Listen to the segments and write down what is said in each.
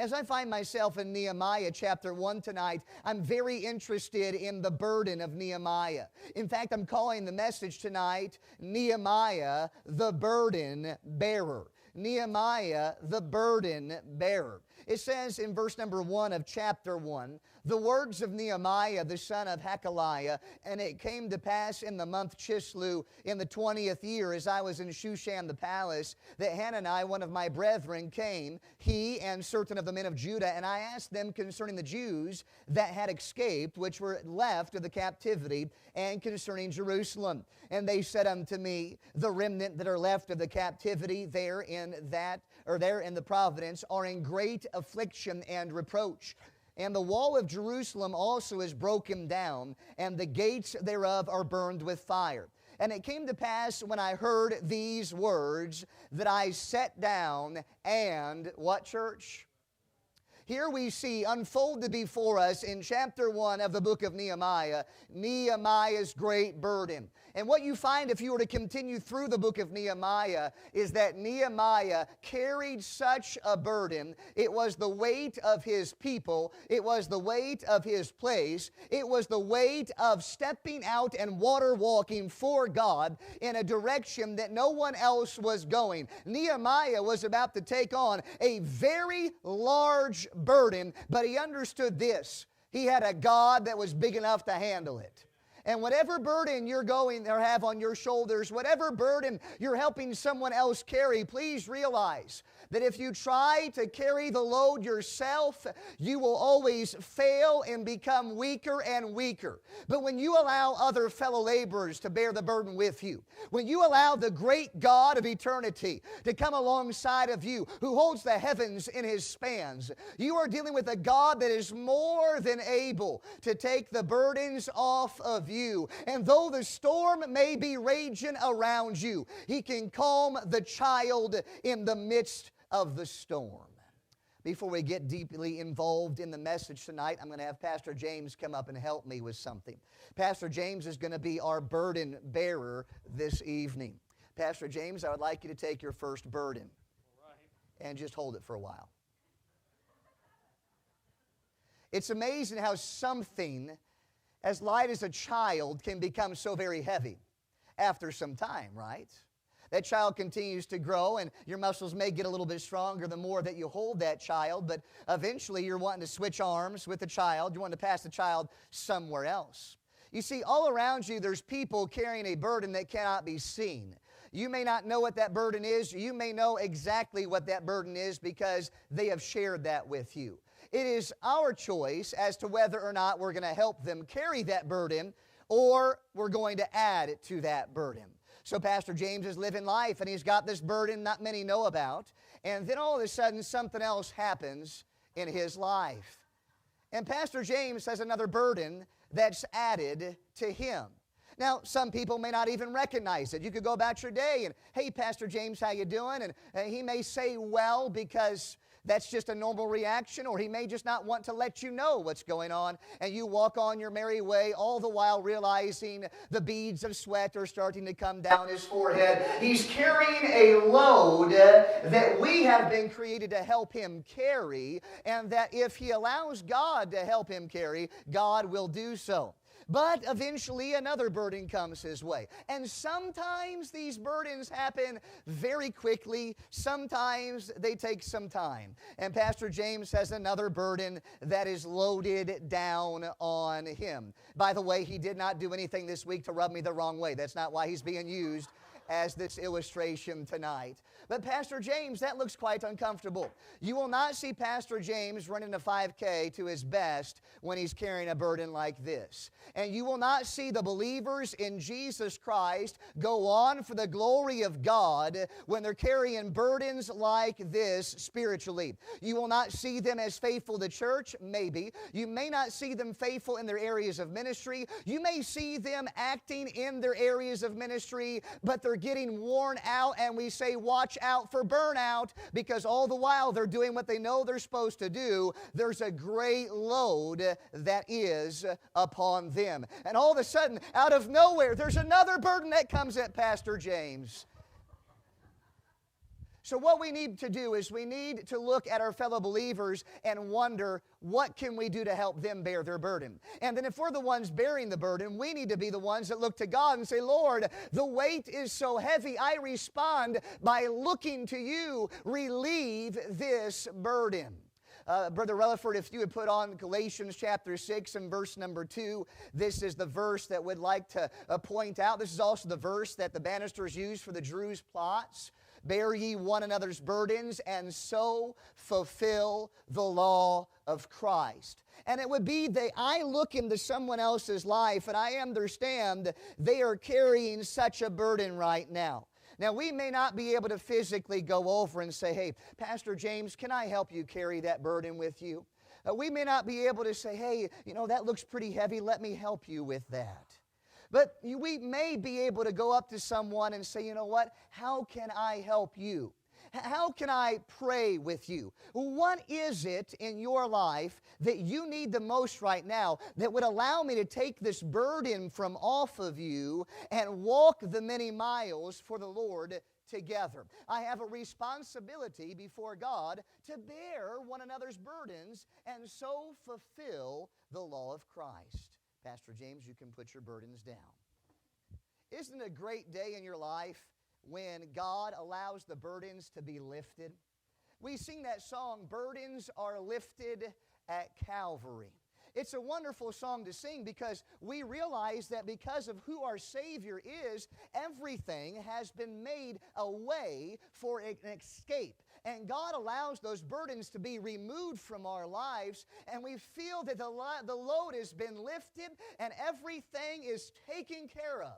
As I find myself in Nehemiah chapter 1 tonight, I'm very interested in the burden of Nehemiah. In fact, I'm calling the message tonight, Nehemiah, the burden bearer. Nehemiah, the burden bearer. It says in verse number 1 of chapter 1, the words of Nehemiah, the son of Hakaliah, and it came to pass in the month Chislew, in the 20th year, as I was in Shushan the palace, that Hanani, one of my brethren, came, he and certain of the men of Judah, and I asked them concerning the Jews that had escaped, which were left of the captivity, and concerning Jerusalem. And they said unto me, the remnant that are left of the captivity there in the province are in great affliction and reproach. And the wall of Jerusalem also is broken down, and the gates thereof are burned with fire. And it came to pass when I heard these words that I sat down and, what church? Here we see unfolded before us in chapter 1 of the book of Nehemiah, Nehemiah's great burden. And what you find if you were to continue through the book of Nehemiah is that Nehemiah carried such a burden. It was the weight of his people. It was the weight of his place. It was the weight of stepping out and water walking for God in a direction that no one else was going. Nehemiah was about to take on a very large burden, but he understood this. He had a God that was big enough to handle it. And whatever burden you're going or have on your shoulders, whatever burden you're helping someone else carry, please realize that if you try to carry the load yourself, you will always fail and become weaker and weaker. But when you allow other fellow laborers to bear the burden with you, when you allow the great God of eternity to come alongside of you, who holds the heavens in His spans, you are dealing with a God that is more than able to take the burdens off of you. And though the storm may be raging around you, He can calm the child in the midst of the storm. Before we get deeply involved in the message tonight, I'm going to have Pastor James come up and help me with something. Pastor James is going to be our burden bearer this evening. Pastor James, I would like you to take your first burden and just hold it for a while. It's amazing how something as light as a child can become so very heavy after some time, right? That child continues to grow, and your muscles may get a little bit stronger the more that you hold that child, but eventually you're wanting to switch arms with the child. You want to pass the child somewhere else. You see, all around you, there's people carrying a burden that cannot be seen. You may not know what that burden is. You may know exactly what that burden is because they have shared that with you. It is our choice as to whether or not we're going to help them carry that burden or we're going to add to that burden. So Pastor James is living life, and he's got this burden not many know about. And then all of a sudden, something else happens in his life. And Pastor James has another burden that's added to him. Now, some people may not even recognize it. You could go about your day and, hey, Pastor James, how you doing? And he may say, well, because that's just a normal reaction, or he may just not want to let you know what's going on, and you walk on your merry way, all the while realizing the beads of sweat are starting to come down his forehead. He's carrying a load that we have been created to help him carry, and that if he allows God to help him carry, God will do so. But eventually another burden comes his way. And sometimes these burdens happen very quickly. Sometimes they take some time. And Pastor James has another burden that is loaded down on him. By the way, he did not do anything this week to rub me the wrong way. That's not why he's being used as this illustration tonight. But Pastor James, that looks quite uncomfortable. You will not see Pastor James running a 5K to his best when he's carrying a burden like this. And you will not see the believers in Jesus Christ go on for the glory of God when they're carrying burdens like this spiritually. You will not see them as faithful to church, maybe. You may not see them faithful in their areas of ministry. You may see them acting in their areas of ministry, but they're getting worn out, and we say, watch out for burnout, because all the while they're doing what they know they're supposed to do, there's a great load that is upon them. And all of a sudden, out of nowhere, there's another burden that comes at Pastor James. So what we need to do is we need to look at our fellow believers and wonder, what can we do to help them bear their burden? And then if we're the ones bearing the burden, we need to be the ones that look to God and say, Lord, the weight is so heavy. I respond by looking to you. Relieve this burden. Brother Rutherford, if you would put on Galatians chapter 6 and verse number 2, this is the verse that we'd like to point out. This is also the verse that the banisters used for the Druze plots. Bear ye one another's burdens, and so fulfill the law of Christ. And it would be that I look into someone else's life, and I understand they are carrying such a burden right now. Now, we may not be able to physically go over and say, hey, Pastor James, can I help you carry that burden with you? We may not be able to say, hey, that looks pretty heavy. Let me help you with that. But we may be able to go up to someone and say, you know what? How can I help you? How can I pray with you? What is it in your life that you need the most right now that would allow me to take this burden from off of you and walk the many miles for the Lord together? I have a responsibility before God to bear one another's burdens and so fulfill the law of Christ. Pastor James, you can put your burdens down. Isn't it a great day in your life when God allows the burdens to be lifted? We sing that song, Burdens Are Lifted at Calvary. It's a wonderful song to sing because we realize that because of who our Savior is, everything has been made a way for an escape. And God allows those burdens to be removed from our lives, and we feel that the load has been lifted and everything is taken care of.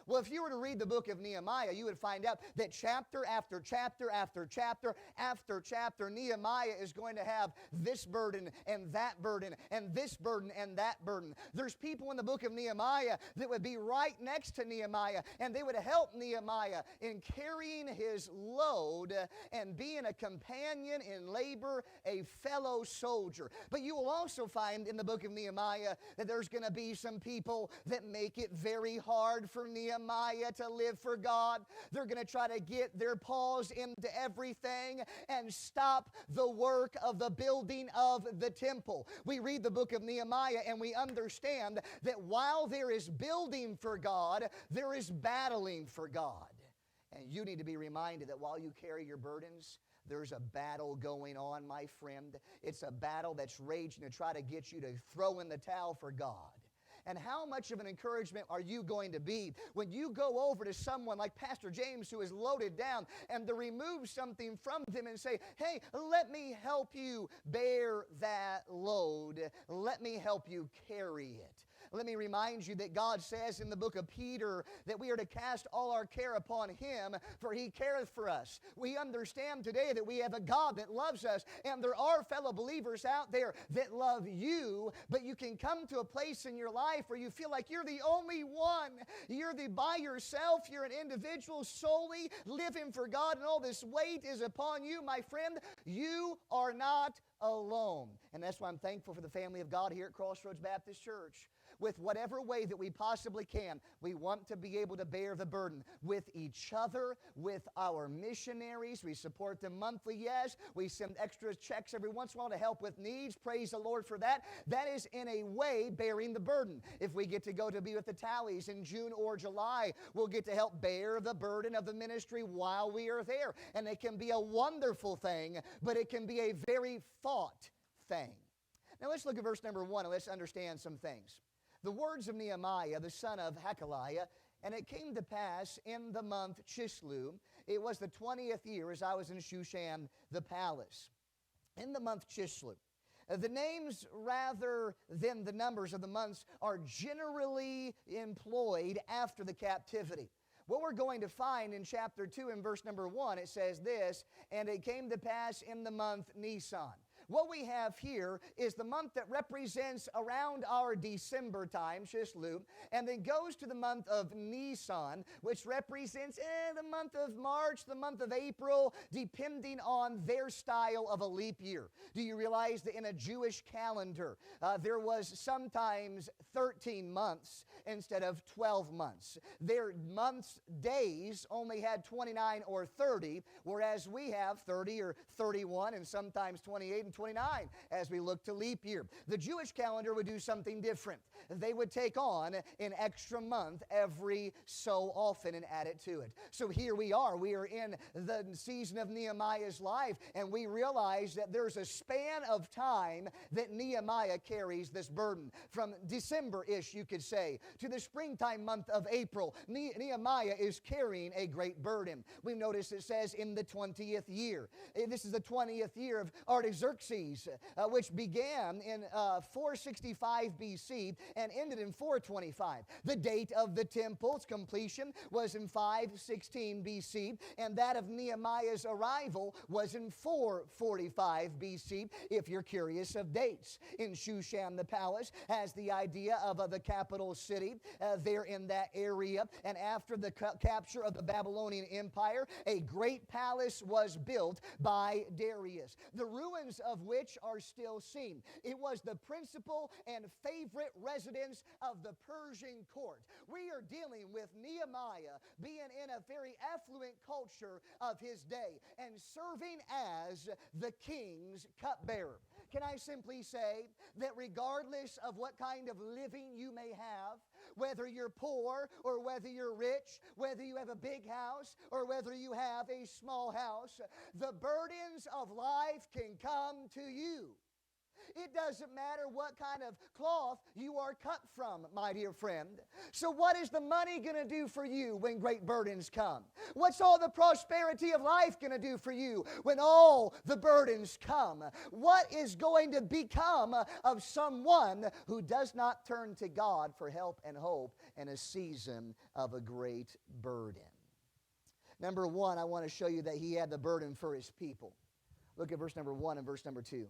Well, if you were to read the book of Nehemiah, you would find out that chapter after chapter after chapter after chapter, Nehemiah is going to have this burden and that burden and this burden and that burden. There's people in the book of Nehemiah that would be right next to Nehemiah, and they would help Nehemiah in carrying his load and being a companion in labor, a fellow soldier. But you will also find in the book of Nehemiah that there's going to be some people that make it very hard for Nehemiah to live for God. They're going to try to get their paws into everything and stop the work of the building of the temple. We read the book of Nehemiah and we understand that while there is building for God, there is battling for God. And you need to be reminded that while you carry your burdens, there's a battle going on, my friend. It's a battle that's raging to try to get you to throw in the towel for God. And how much of an encouragement are you going to be when you go over to someone like Pastor James who is loaded down and to remove something from them and say, hey, let me help you bear that load. Let me help you carry it. Let me remind you that God says in the book of Peter that we are to cast all our care upon Him, for He careth for us. We understand today that we have a God that loves us, and there are fellow believers out there that love you, but you can come to a place in your life where you feel like you're the only one. You're by yourself. You're an individual solely living for God, and all this weight is upon you, my friend. You are not alone. And that's why I'm thankful for the family of God here at Crossroads Baptist Church. With whatever way that we possibly can, we want to be able to bear the burden with each other, with our missionaries. We support them monthly, yes. We send extra checks every once in a while to help with needs. Praise the Lord for that. That is in a way bearing the burden. If we get to go to be with the Tallies in June or July, we'll get to help bear the burden of the ministry while we are there. And it can be a wonderful thing, but it can be a very fraught thing. Now let's look at verse number 1 and let's understand some things. The words of Nehemiah, the son of Hakaliah, and it came to pass in the month Chislew, it was the 20th year as I was in Shushan the palace. In the month Chislew. The names rather than the numbers of the months are generally employed after the captivity. What we're going to find in chapter 2 in verse number 1, it says this, and it came to pass in the month Nisan. What we have here is the month that represents around our December time, Shisleu, and then goes to the month of Nisan, which represents the month of March, the month of April, depending on their style of a leap year. Do you realize that in a Jewish calendar, there was sometimes 13 months instead of 12 months? Their months' days only had 29 or 30, whereas we have 30 or 31 and sometimes 28 and 29 as we look to leap year. The Jewish calendar would do something different. They would take on an extra month every so often and add it to it. So here we are. We are in the season of Nehemiah's life, and we realize that there's a span of time that Nehemiah carries this burden. From December-ish, you could say, to the springtime month of April, Nehemiah is carrying a great burden. We notice it says in the 20th year. This is the 20th year of Artaxerxes, which began in 465 BC and ended in 425. The date of the temple's completion was in 516 BC, and that of Nehemiah's arrival was in 445 BC, if you're curious of dates. In Shushan, the palace has the idea of the capital city there in that area, and after the capture of the Babylonian Empire, a great palace was built by Darius, the ruins of which are still seen. It was the principal and favorite residence of the Persian court. We are dealing with Nehemiah being in a very affluent culture of his day and serving as the king's cupbearer. Can I simply say that regardless of what kind of living you may have, whether you're poor or whether you're rich, whether you have a big house or whether you have a small house, the burdens of life can come to you. It doesn't matter what kind of cloth you are cut from, my dear friend. So what is the money going to do for you when great burdens come? What's all the prosperity of life going to do for you when all the burdens come? What is going to become of someone who does not turn to God for help and hope in a season of a great burden? Number one, I want to show you that he had the burden for his people. Look at verse number 1 and verse number 2.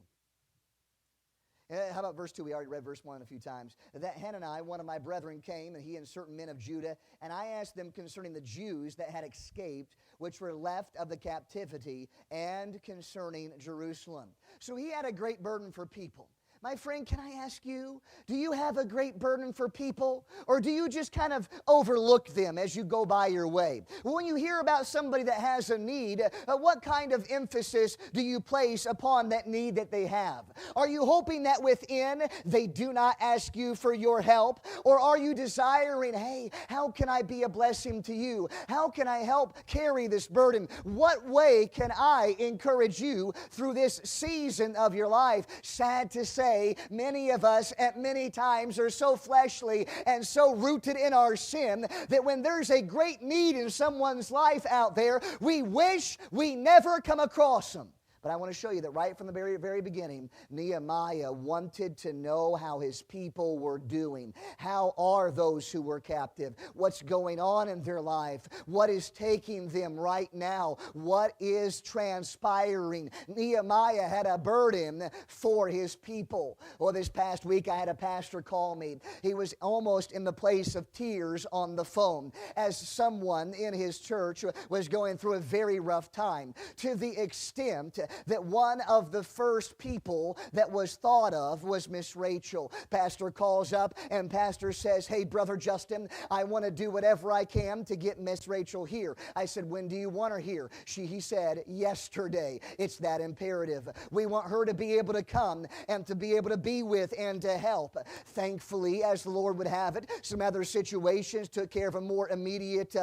How about verse 2? We already read verse 1 a few times. That Hanani, one of my brethren, came, and he and certain men of Judah, and I asked them concerning the Jews that had escaped, which were left of the captivity, and concerning Jerusalem. So he had a great burden for people. My friend, can I ask you, do you have a great burden for people? Or do you just kind of overlook them as you go by your way? When you hear about somebody that has a need, what kind of emphasis do you place upon that need that they have? Are you hoping that within they do not ask you for your help? Or are you desiring, hey, how can I be a blessing to you? How can I help carry this burden? What way can I encourage you through this season of your life? Sad to say, many of us at many times are so fleshly and so rooted in our sin that when there's a great need in someone's life out there, we wish we never come across them. But I want to show you that right from the very, very beginning, Nehemiah wanted to know how his people were doing. How are those who were captive? What's going on in their life? What is taking them right now? What is transpiring? Nehemiah had a burden for his people. Well, this past week I had a pastor call me. He was almost in the place of tears on the phone as someone in his church was going through a very rough time, to the extent that one of the first people that was thought of was Miss Rachel. Pastor calls up and pastor says, hey, Brother Justyn, I want to do whatever I can to get Miss Rachel here. I said, when do you want her here? He said, yesterday. It's that imperative. We want her to be able to come and to be able to be with and to help. Thankfully, as the Lord would have it, some other situations took care of a more immediate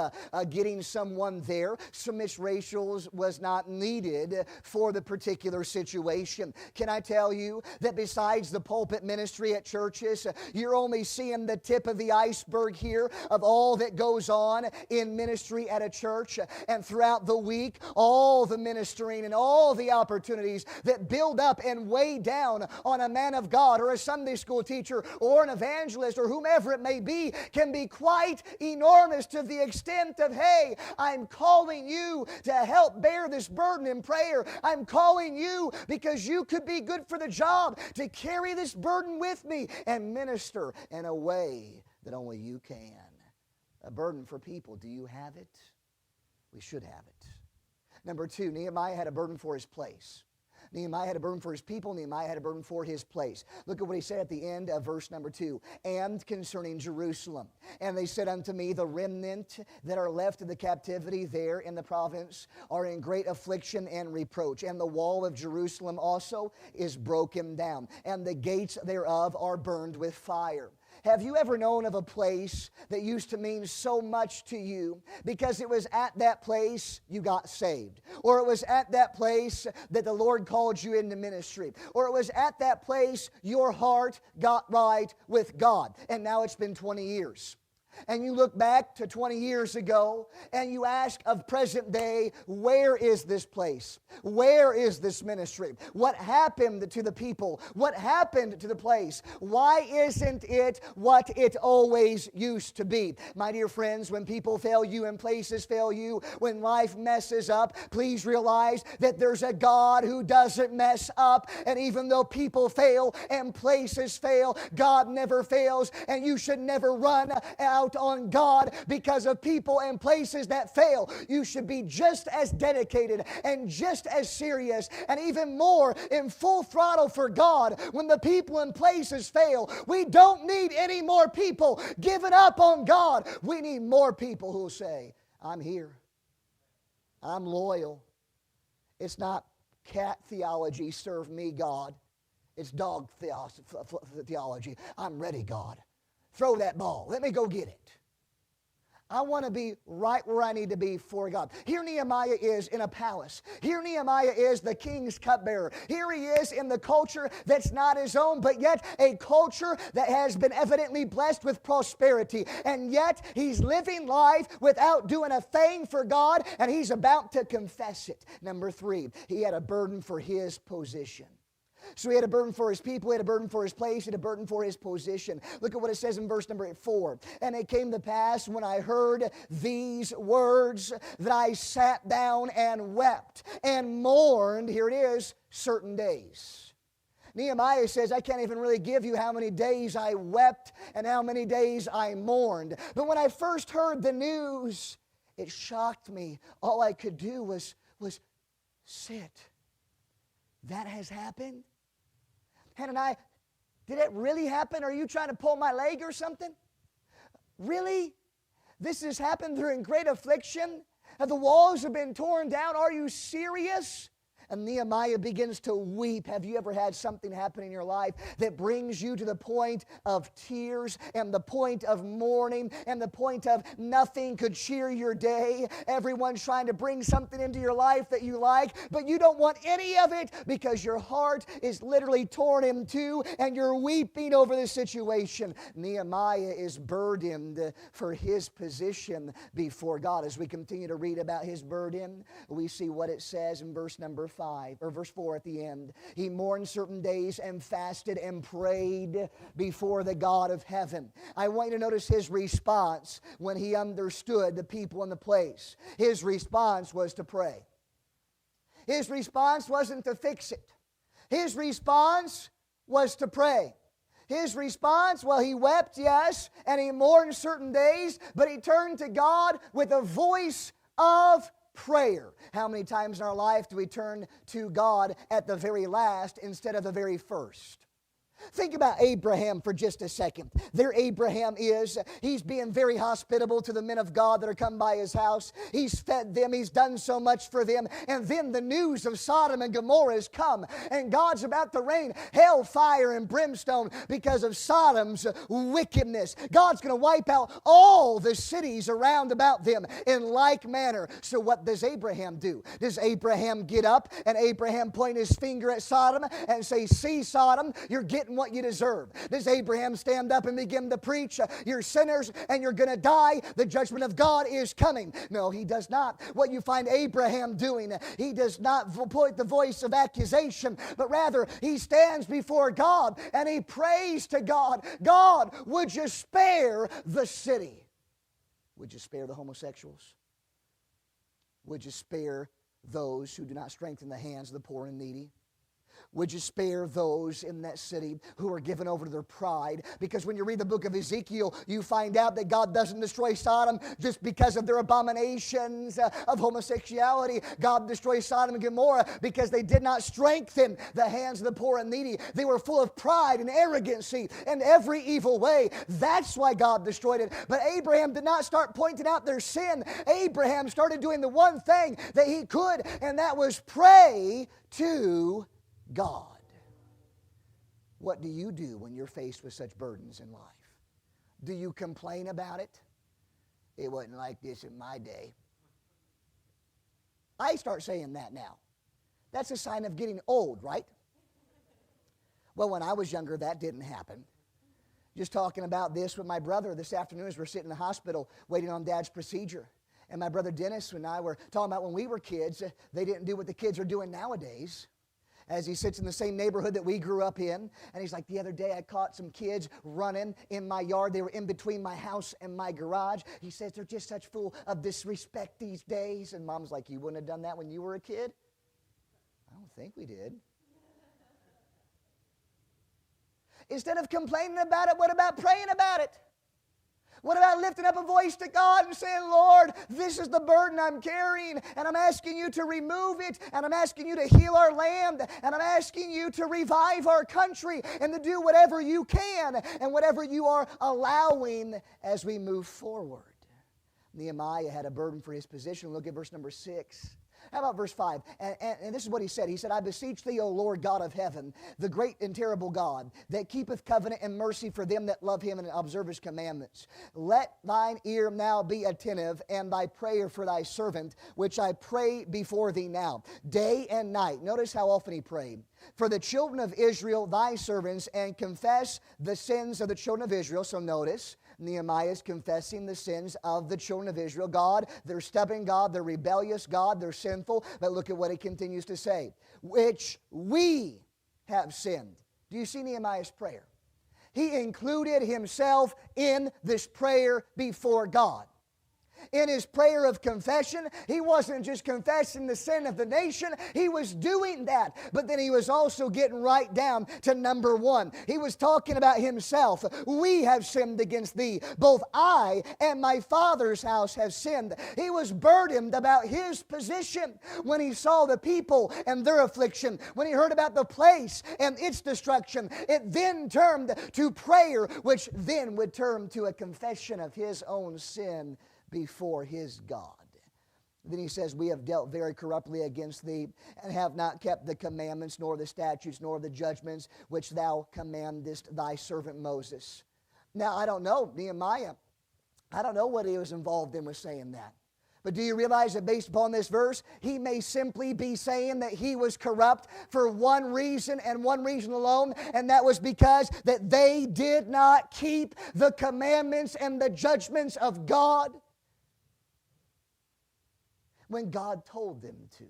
getting someone there. So Miss Rachel's was not needed for the particular situation. Can I tell you that besides the pulpit ministry at churches, you're only seeing the tip of the iceberg here of all that goes on in ministry at a church, and throughout the week, all the ministering and all the opportunities that build up and weigh down on a man of God or a Sunday school teacher or an evangelist or whomever it may be can be quite enormous, to the extent of, hey, I'm calling you to help bear this burden in prayer. I'm I'm calling you because you could be good for the job to carry this burden with me and minister in a way that only you can. A burden for people. Do you have it? We should have it. Number 2, Nehemiah had a burden for his place. Nehemiah had a burden for his people. Nehemiah had a burden for his place. Look at what he said at the end of verse number 2. And concerning Jerusalem. And they said unto me, the remnant that are left of the captivity there in the province are in great affliction and reproach. And the wall of Jerusalem also is broken down. And the gates thereof are burned with fire. Have you ever known of a place that used to mean so much to you because it was at that place you got saved? Or it was at that place that the Lord called you into ministry? Or it was at that place your heart got right with God? And now it's been 20 years. And you look back to 20 years ago and you ask of present day, where is this place? Where is this ministry? What happened to the people? What happened to the place? Why isn't it what it always used to be? My dear friends, when people fail you and places fail you, when life messes up, please realize that there's a God who doesn't mess up. And even though people fail and places fail, God never fails, and you should never run out on God because of people and places that fail. You should be just as dedicated and just as serious and even more in full throttle for God when the people and places fail. We don't need any more people giving up on God. We need more people who will say, I'm here. I'm loyal. It's not cat theology, serve me, God. It's dog theology. I'm ready, God. Throw that ball. Let me go get it. I want to be right where I need to be for God. Here Nehemiah is in a palace. Here Nehemiah is the king's cupbearer. Here he is in the culture that's not his own, but yet a culture that has been evidently blessed with prosperity. And yet he's living life without doing a thing for God, and he's about to confess it. Number 3, he had a burden for his position. So he had a burden for his people, he had a burden for his place, he had a burden for his position. Look at what it says in verse number 4. And it came to pass when I heard these words that I sat down and wept and mourned, here it is, certain days. Nehemiah says, I can't even really give you how many days I wept and how many days I mourned. But when I first heard the news, it shocked me. All I could do was sit. That has happened? Hannah, did it really happen? Are you trying to pull my leg or something? Really? This has happened during great affliction? And the walls have been torn down? Are you serious? And Nehemiah begins to weep. Have you ever had something happen in your life that brings you to the point of tears and the point of mourning and the point of nothing could cheer your day? Everyone's trying to bring something into your life that you like, but you don't want any of it because your heart is literally torn in two and you're weeping over the situation. Nehemiah is burdened for his position before God. As we continue to read about his burden, we see what it says in verse number 5 or verse 4 at the end. He mourned certain days and fasted and prayed before the God of heaven. I want you to notice his response when he understood the people in the place. His response was to pray. His response wasn't to fix it. His response was to pray. His response, well, he wept, yes, and he mourned certain days, but he turned to God with a voice of prayer. How many times in our life do we turn to God at the very last instead of the very first? Think about Abraham for just a second. There Abraham is. He's being very hospitable to the men of God that are come by his house. He's fed them. He's done so much for them. And then the news of Sodom and Gomorrah has come. And God's about to rain hell, fire, and brimstone because of Sodom's wickedness. God's going to wipe out all the cities around about them in like manner. So what does Abraham do? Does Abraham get up and Abraham point his finger at Sodom and say, see Sodom, you're getting what you deserve? Does Abraham stand up and begin to preach, you're sinners and you're going to die, the judgment of God is coming? No, he does not. What you find Abraham doing, he does not point the voice of accusation, but rather he stands before God and he prays to God. God, would you spare the city? Would you spare the homosexuals? Would you spare those who do not strengthen the hands of the poor and needy? Would you spare those in that city who are given over to their pride? Because when you read the book of Ezekiel, you find out that God doesn't destroy Sodom just because of their abominations of homosexuality. God destroys Sodom and Gomorrah because they did not strengthen the hands of the poor and needy. They were full of pride and arrogancy and every evil way. That's why God destroyed it. But Abraham did not start pointing out their sin. Abraham started doing the one thing that he could, and that was pray to God. What do you do when you're faced with such burdens in life? Do you complain about it? It wasn't like this in my day. I start saying that now. That's a sign of getting old, right? Well, when I was younger, that didn't happen. Just talking about this with my brother this afternoon as we're sitting in the hospital waiting on Dad's procedure. And my brother Dennis and I were talking about when we were kids, they didn't do what the kids are doing nowadays. As he sits in the same neighborhood that we grew up in. And he's like, the other day I caught some kids running in my yard. They were in between my house and my garage. He says, they're just such full of disrespect these days. And Mom's like, you wouldn't have done that when you were a kid? I don't think we did. Instead of complaining about it, what about praying about it? What about lifting up a voice to God and saying, Lord, this is the burden I'm carrying, and I'm asking you to remove it, and I'm asking you to heal our land, and I'm asking you to revive our country, and to do whatever you can, and whatever you are allowing as we move forward. Nehemiah had a burden for his position. Look at verse number 6. How about verse 5? And this is what he said. He said, I beseech thee, O Lord God of heaven, the great and terrible God, that keepeth covenant and mercy for them that love him and observe his commandments. Let thine ear now be attentive, and thy prayer for thy servant, which I pray before thee now, day and night. Notice how often he prayed. For the children of Israel, thy servants, and confess the sins of the children of Israel. So notice, Nehemiah is confessing the sins of the children of Israel. God, they're stubborn God, they're rebellious God, they're sinful. But look at what he continues to say. Which we have sinned. Do you see Nehemiah's prayer? He included himself in this prayer before God. In his prayer of confession, he wasn't just confessing the sin of the nation, he was doing that. But then he was also getting right down to number 1. He was talking about himself. We have sinned against thee. Both I and my father's house have sinned. He was burdened about his position when he saw the people and their affliction. When he heard about the place and its destruction, it then turned to prayer, which then would turn to a confession of his own sin before his God. Then he says, we have dealt very corruptly against thee, and have not kept the commandments, nor the statutes, nor the judgments, which thou commandest thy servant Moses. Now, I don't know, Nehemiah, I don't know what he was involved in with saying that. But do you realize that based upon this verse, he may simply be saying that he was corrupt for one reason and one reason alone, and that was because that they did not keep the commandments and the judgments of God when God told them to.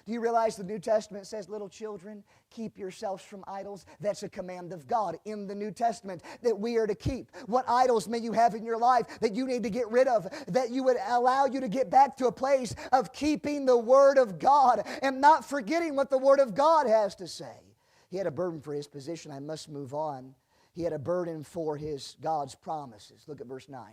Do you realize the New Testament says, little children, keep yourselves from idols? That's a command of God in the New Testament that we are to keep. What idols may you have in your life that you need to get rid of, that you would allow you to get back to a place of keeping the Word of God and not forgetting what the Word of God has to say? He had a burden for his position. I must move on. He had a burden for God's promises. Look at verse 9.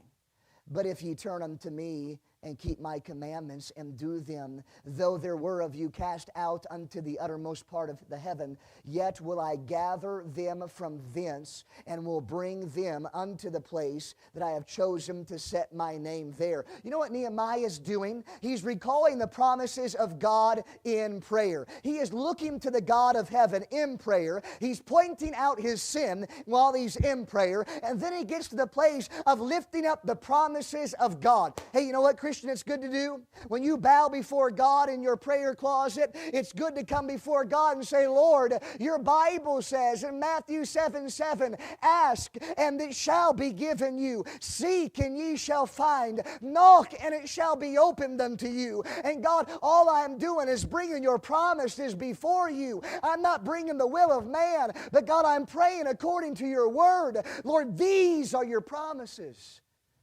But if ye turn unto me and keep my commandments and do them, though there were of you cast out unto the uttermost part of the heaven, yet will I gather them from thence, and will bring them unto the place that I have chosen to set my name there. You know what Nehemiah is doing? He's recalling the promises of God in prayer. He is looking to the God of heaven in prayer. He's pointing out his sin while he's in prayer, and then he gets to the place of lifting up the promises of God. Hey, you know what, Christian, it's good to do? When you bow before God in your prayer closet, it's good to come before God and say, Lord, your Bible says in Matthew 7:7, ask and it shall be given you. Seek and ye shall find. Knock and it shall be opened unto you. And God, all I'm doing is bringing your promises before you. I'm not bringing the will of man, but God, I'm praying according to your word. Lord, these are your promises.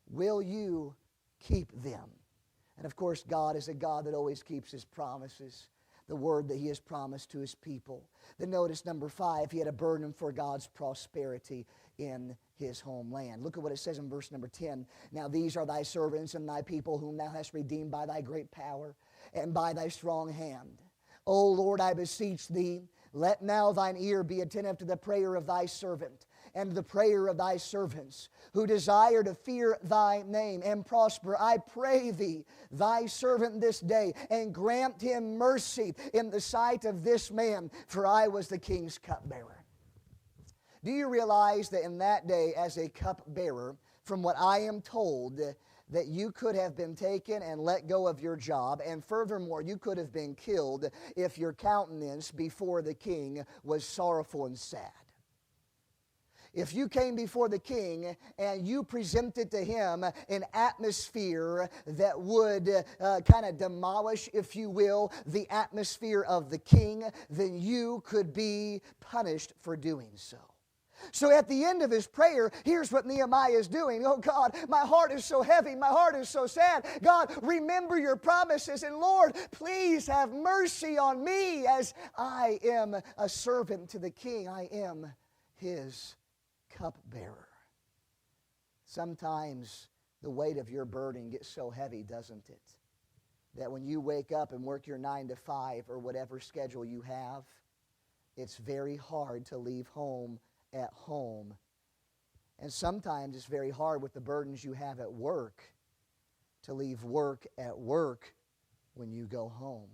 Will you keep them? And of course, God is a God that always keeps His promises, the word that He has promised to His people. Then notice number 5, he had a burden for God's prosperity in his homeland. Look at what it says in verse number 10. Now these are thy servants and thy people whom thou hast redeemed by thy great power and by thy strong hand. O Lord, I beseech thee, let now thine ear be attentive to the prayer of thy servant and the prayer of thy servants, who desire to fear thy name and prosper. I pray thee, thy servant this day, and grant him mercy in the sight of this man, for I was the king's cupbearer. Do you realize that in that day, as a cupbearer, from what I am told, that you could have been taken and let go of your job, and furthermore, you could have been killed if your countenance before the king was sorrowful and sad. If you came before the king and you presented to him an atmosphere that would kind of demolish, if you will, the atmosphere of the king, then you could be punished for doing so. So at the end of his prayer, here's what Nehemiah is doing. Oh God, my heart is so heavy. My heart is so sad. God, remember your promises. And Lord, please have mercy on me as I am a servant to the king. I am his cupbearer. Sometimes the weight of your burden gets so heavy, doesn't it? That when you wake up and work your 9 to 5 or whatever schedule you have, it's very hard to leave home at home. And sometimes it's very hard with the burdens you have at work to leave work at work when you go home.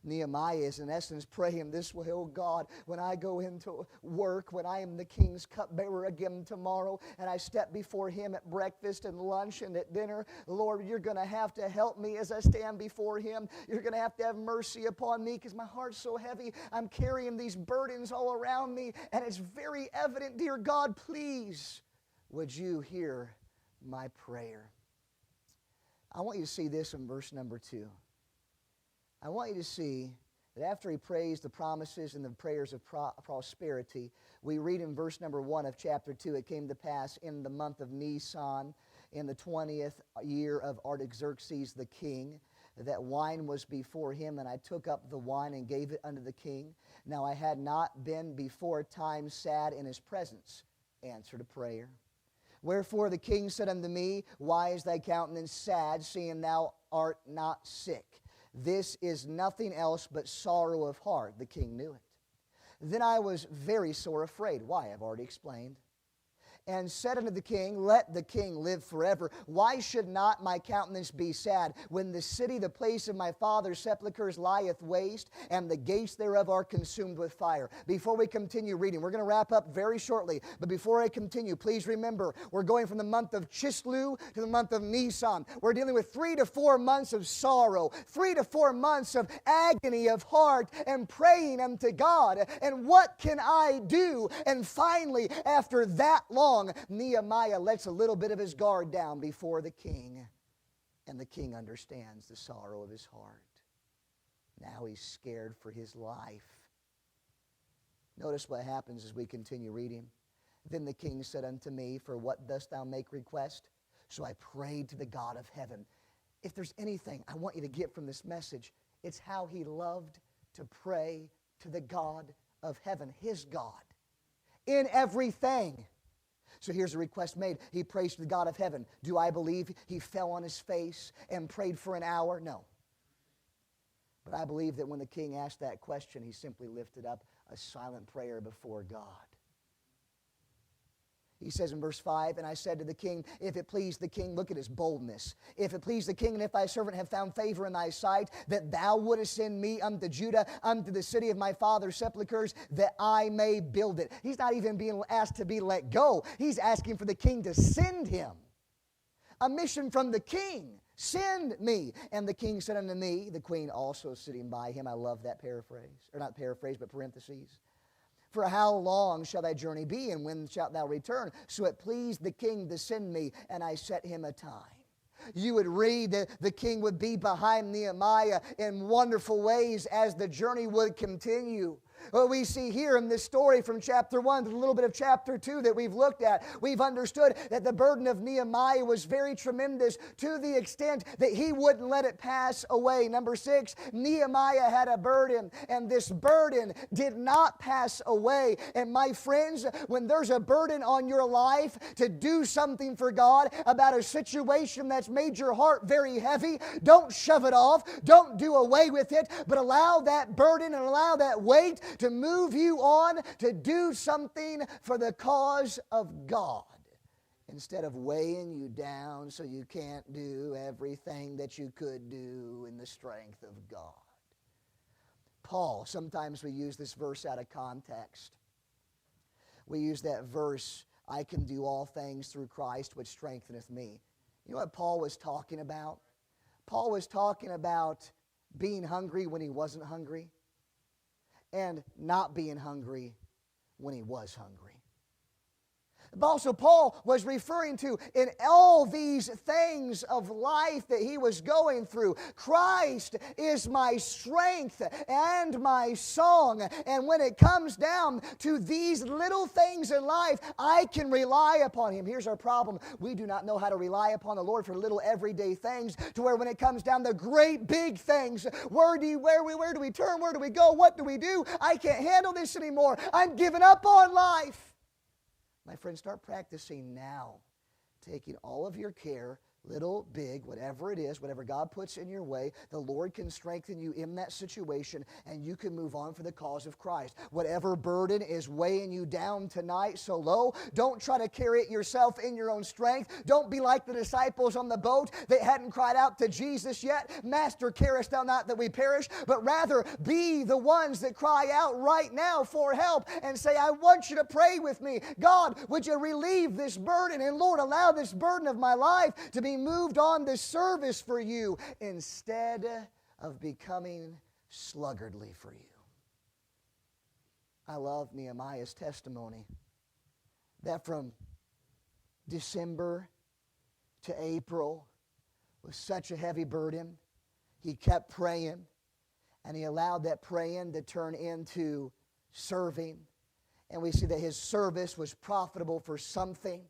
Nehemiah is in essence praying this way, oh God, when I go into work, when I am the king's cupbearer again tomorrow, and I step before him at breakfast and lunch and at dinner, Lord, you're going to have to help me as I stand before him. You're going to have mercy upon me because my heart's so heavy. I'm carrying these burdens all around me, and it's very evident, dear God, please, would you hear my prayer? I want you to see this in verse number 2. I want you to see that after he prays the promises and the prayers of prosperity, we read in verse number 1 of chapter 2, it came to pass in the month of Nisan, in the 20th year of Artaxerxes the king, that wine was before him, and I took up the wine and gave it unto the king. Now I had not been before time sad in his presence. Answer to prayer. Wherefore the king said unto me, why is thy countenance sad, seeing thou art not sick? This is nothing else but sorrow of heart. The king knew it. Then I was very sore afraid. Why? I've already explained. And said unto the king, let the king live forever. Why should not my countenance be sad, when the city, the place of my father's sepulchres, lieth waste, and the gates thereof are consumed with fire? Before we continue reading, we're going to wrap up very shortly. But before I continue, please remember, we're going from the month of Chislev to the month of Nisan. We're dealing with 3 to 4 months of sorrow, 3 to 4 months of agony of heart and praying unto God. And what can I do? And finally, after that long, Nehemiah lets a little bit of his guard down before the king, and the king understands the sorrow of his heart. Now he's scared for his life. Notice what happens as we continue reading. Then the king said unto me, for what dost thou make request? So I prayed to the God of heaven. If there's anything I want you to get from this message, it's how he loved to pray to the God of heaven, his God, in everything. So here's a request made. He prays to the God of heaven. Do I believe he fell on his face and prayed for an hour? No. But I believe that when the king asked that question, he simply lifted up a silent prayer before God. He says in verse 5, and I said to the king, if it please the king, look at his boldness. If it please the king, and if thy servant have found favor in thy sight, that thou wouldest send me unto Judah, unto the city of my father's sepulchres, that I may build it. He's not even being asked to be let go. He's asking for the king to send him. A mission from the king. Send me. And the king said unto me, the queen also sitting by him. I love that paraphrase. Or not paraphrase, but parentheses. For how long shall thy journey be, and when shalt thou return? So it pleased the king to send me, and I set him a time. You would read that the king would be behind Nehemiah in wonderful ways as the journey would continue. What we see here in this story from chapter 1 to a little bit of chapter 2 that we've looked at, we've understood that the burden of Nehemiah was very tremendous to the extent that he wouldn't let it pass away. Number 6, Nehemiah had a burden, and this burden did not pass away. And my friends, when there's a burden on your life to do something for God about a situation that's made your heart very heavy, don't shove it off, don't do away with it, but allow that burden and allow that weight to move you on to do something for the cause of God, instead of weighing you down so you can't do everything that you could do in the strength of God. Paul, sometimes we use this verse out of context. We use that verse, I can do all things through Christ which strengtheneth me. You know what Paul was talking about? Paul was talking about being hungry when he wasn't hungry, and not being hungry when he was hungry. Also, Paul was referring to in all these things of life that he was going through, Christ is my strength and my song. And when it comes down to these little things in life, I can rely upon Him. Here's our problem. We do not know how to rely upon the Lord for little everyday things, to where when it comes down to great big things, where do we turn? Where do we go? What do we do? I can't handle this anymore. I'm giving up on life. My friends, start practicing now, taking all of your care, little, big, whatever it is, whatever God puts in your way, the Lord can strengthen you in that situation, and you can move on for the cause of Christ. Whatever burden is weighing you down tonight so low, don't try to carry it yourself in your own strength. Don't be like the disciples on the boat that hadn't cried out to Jesus yet, Master, carest thou not that we perish? But rather be the ones that cry out right now for help and say, I want you to pray with me. God, would you relieve this burden? And Lord, allow this burden of my life to be moved on this service for you, instead of becoming sluggardly for you. I love Nehemiah's testimony that from December to April was such a heavy burden. He kept praying, and he allowed that praying to turn into serving. And we see that his service was profitable for something.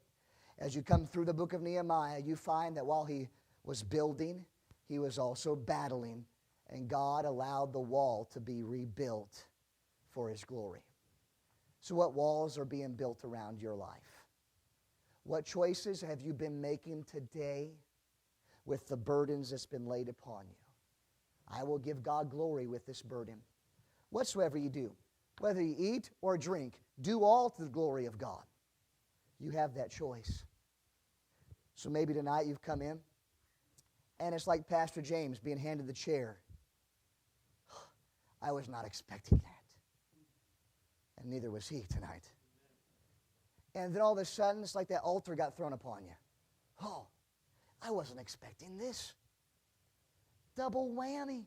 As you come through the book of Nehemiah, you find that while he was building, he was also battling, and God allowed the wall to be rebuilt for His glory. So what walls are being built around your life? What choices have you been making today with the burdens that's been laid upon you? I will give God glory with this burden. Whatsoever you do, whether you eat or drink, do all to the glory of God. You have that choice. So maybe tonight you've come in, and it's like Pastor James being handed the chair. I was not expecting that. And neither was he tonight. And then all of a sudden, it's like that altar got thrown upon you. Oh, I wasn't expecting this. Double whammy.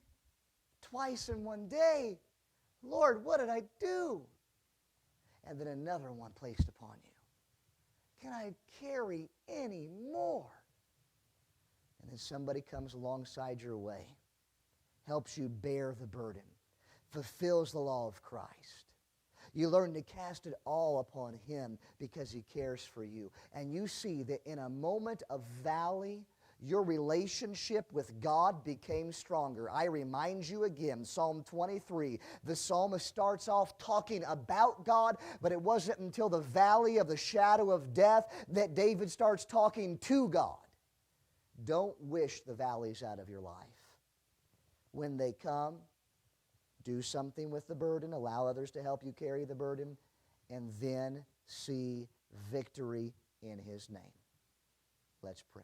Twice in one day. Lord, what did I do? And then another one placed upon you. Can I carry any more? And then somebody comes alongside your way, helps you bear the burden, fulfills the law of Christ. You learn to cast it all upon Him because He cares for you. And you see that in a moment of valley, your relationship with God became stronger. I remind you again, Psalm 23, the psalmist starts off talking about God, but it wasn't until the valley of the shadow of death that David starts talking to God. Don't wish the valleys out of your life. When they come, do something with the burden, allow others to help you carry the burden, and then see victory in His name. Let's pray.